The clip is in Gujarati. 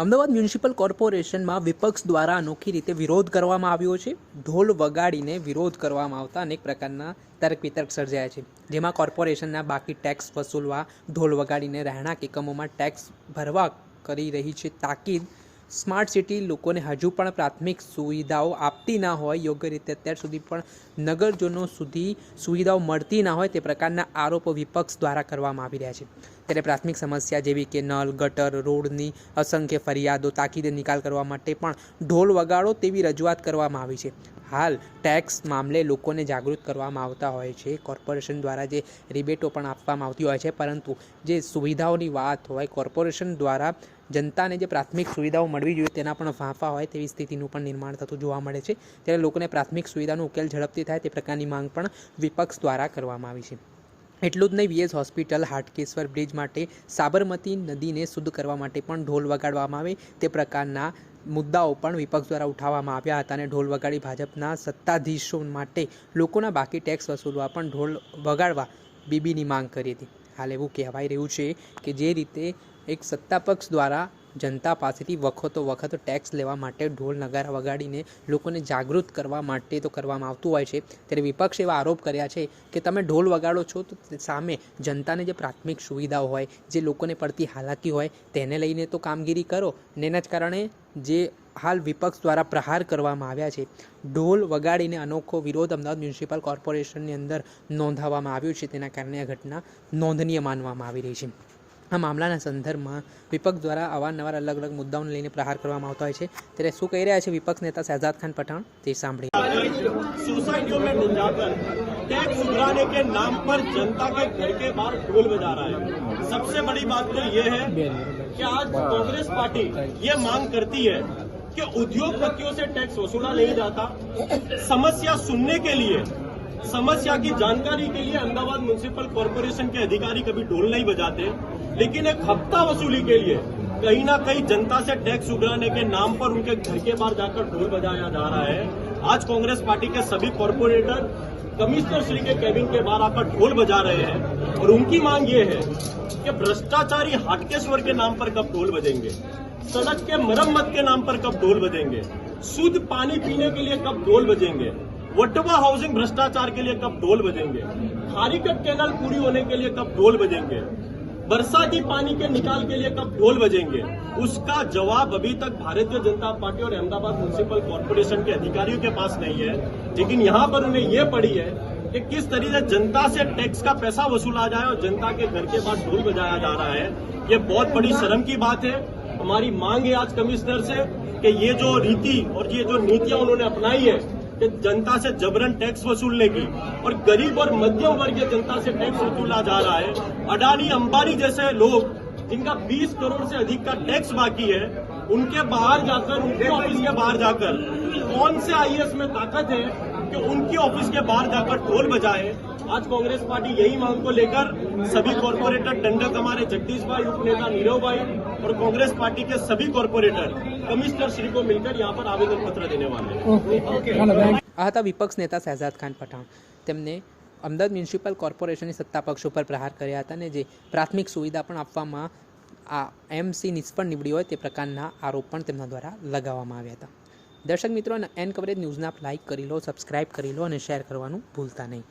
અમદાવાદ મ્યુનિસિપલ કોર્પોરેશનમાં વિપક્ષ દ્વારા અનોખી રીતે વિરોધ કરવામાં આવ્યો છે। ઢોલ વગાડીને વિરોધ કરવામાં આવતા અનેક પ્રકારના તર્ક વિતર્ક સર્જાયા છે, જેમાં કોર્પોરેશનના બાકી ટેક્સ વસૂલવા, ઢોલ વગાડીને રહેણાંક એકમોમાં ટેક્સ ભરવા કરી રહી છે તાકીદ। સ્માર્ટ સિટી લોકોને હજુ પણ પ્રાથમિક સુવિધાઓ આપતી ના હોય, યોગ્ય રીતે અત્યાર સુધી પણ નગરજનો સુધી સુવિધાઓ મળતી ના હોય તે પ્રકારના આરોપો વિપક્ષ દ્વારા કરવામાં આવી રહ્યા છે। ત્યારે પ્રાથમિક સમસ્યા જેવી કે નળ, ગટર, રોડની અસંખ્ય ફરિયાદો તાકીદે નિકાલ કરવા માટે પણ ઢોલ વગાડો તેવી રજૂઆત કરવામાં આવી છે। હાલ ટેક્સ મામલે લોકોને જાગૃત કરવામાં આવતા હોય છે। કોર્પોરેશન દ્વારા જે રિબેટો પણ આપવામાં આવતી હોય છે, પરંતુ જે સુવિધાઓની વાત હોય, કોર્પોરેશન દ્વારા જનતાને જે પ્રાથમિક સુવિધાઓ મળવી જોઈએ તેના પણ ફાંફા હોય તેવી સ્થિતિનું પણ નિર્માણ થતું જોવા મળે છે। ત્યારે લોકોને પ્રાથમિક સુવિધાનો ઉકેલ ઝડપથી થાય તે પ્રકારની માંગ પણ વિપક્ષ દ્વારા કરવામાં આવી છે। એટલું જ નહીં, વીએસ હોસ્પિટલ, હાટકેશ્વર બ્રિજ માટે, સાબરમતી નદીને શુદ્ધ કરવા માટે પણ ઢોલ વગાડવામાં આવે તે પ્રકારના મુદ્દાઓ પણ વિપક્ષ દ્વારા ઉઠાવવામાં આવ્યા હતા અને ઢોલ વગાડી ભાજપના સત્તાધીશો માટે લોકોના બાકી ટેક્સ વસૂલવા પણ ઢોલ વગાડવા બીબીની માંગ કરી હતી। હાલ એવું કહેવાય રહ્યું છે કે જે રીતે એક સત્તાપક્ષ દ્વારા જનતા પાસેથી વખતો ટેક્સ લેવા માટે ઢોલ નગારા વગાડીને લોકોને જાગૃત કરવા માટે તો કરવામાં આવતું હોય છે, ત્યારે વિપક્ષ એવા આરોપ કર્યા છે કે તમે ઢોલ વગાડો છો તો સામે જનતાને જે પ્રાથમિક સુવિધાઓ હોય, જે લોકોને પડતી હાલાકી હોય તેને લઈને તો કામગીરી કરો અને એના જ કારણે જે હાલ વિપક્ષ દ્વારા પ્રહાર કરવામાં આવ્યા છે, ઢોલ વગાડીને અનોખો વિરોધ અમદાવાદ મ્યુનિસિપલ કોર્પોરેશનની અંદર નોંધાવવામાં આવ્યું છે, તેના કારણે આ ઘટના નોંધનીય માનવામાં આવી રહી છે। આ મામલાના સંદર્ભમાં વિપક્ષ દ્વારા અવારનવાર અલગ અલગ મુદ્દાઓને લઈને પ્રહાર કરવામાં આવતા હોય છે, ત્યારે શું કહી રહ્યા છે વિપક્ષ નેતા શહેજાદ ખાન પઠાણ તે સાંભળીએ। सोसाइटियों में जाकर टैक्स उगराने के नाम पर जनता के घर के बाहर ढोल बजा रहा है। सबसे बड़ी बात तो ये है कि आज कांग्रेस पार्टी ये मांग करती है कि उद्योगपतियों से टैक्स वसूला नहीं जाता। समस्या सुनने के लिए, समस्या की जानकारी के लिए अहमदाबाद म्युनिसिपल कॉर्पोरेशन के अधिकारी कभी ढोल नहीं बजाते, लेकिन एक हफ्ता वसूली के लिए कहीं ना कहीं जनता से टैक्स उगराने के नाम पर उनके घर के बाहर जाकर ढोल बजाया जा रहा है। आज कांग्रेस पार्टी के सभी कॉर्पोरेटर कमिश्नर श्री के कैबिन के बाहर आकर ढोल बजा रहे हैं और उनकी मांग ये है कि भ्रष्टाचारी हाटकेश्वर के नाम पर कब ढोल बजेंगे, सड़क के मरम्मत के नाम पर कब ढोल बजेंगे, शुद्ध पानी पीने के लिए कब ढोल बजेंगे, वटवा हाउसिंग भ्रष्टाचार के लिए कब ढोल बजेंगे, खारीकट कैनाल पूरी होने के लिए कब ढोल बजेंगे, बरसाती पानी के निकाल के लिए कब ढोल बजेंगे, उसका जवाब अभी तक भारतीय जनता पार्टी और अहमदाबाद म्युनिसिपल कॉर्पोरेशन के अधिकारियों के पास नहीं है। लेकिन यहाँ पर उन्हें ये पड़ी है कि किस तरीके से जनता से टैक्स का पैसा वसूला जाए और जनता के घर के पास ढोल बजाया जा रहा है। ये बहुत बड़ी शर्म की बात है। हमारी मांग है आज कमिश्नर से कि ये जो रीति और ये जो नीतियां उन्होंने अपनाई है कि जनता से जबरन टैक्स वसूलने की और गरीब और मध्यम वर्गीय जनता से टैक्स वसूला जा रहा है। अडानी, अंबानी जैसे लोग जिनका 20 करोड़ से अधिक का टैक्स बाकी है, उनके बाहर जाकर, उनके ऑफिस के बाहर जाकर कौन से आईएएस में ताकत है कि उनकी ऑफिस के बाहर जाकर ढोल बजाए। आज कांग्रेस पार्टी यही मांग को लेकर सभी कॉर्पोरेटर दंडक, हमारे जगदीश भाई, उपनेता नीरव भाई और कांग्रेस पार्टी के सभी कॉर्पोरेटर कमिश्नर श्री को मिलकर यहाँ पर आवेदन पत्र देने वाले हैं। આ હતા વિપક્ષ નેતા શહેજાદ ખાન પઠાણ। તેમને અમદાવાદ મ્યુનિસિપલ કોર્પોરેશનની સત્તા પક્ષ ઉપર પ્રહાર કર્યા હતા અને જે પ્રાથમિક સુવિધા પણ આપવામાં આ એમસી નિષ્ફળ નીવડી હોય તે પ્રકારના આરોપ પણ તેમના દ્વારા લગાવવામાં આવ્યા હતા। દર્શક મિત્રો, એન કવરેજ ન્યૂઝને આપ લાઇક કરી લો, સબસ્ક્રાઇબ કરી લો અને શેર કરવાનું ભૂલતા નહીં।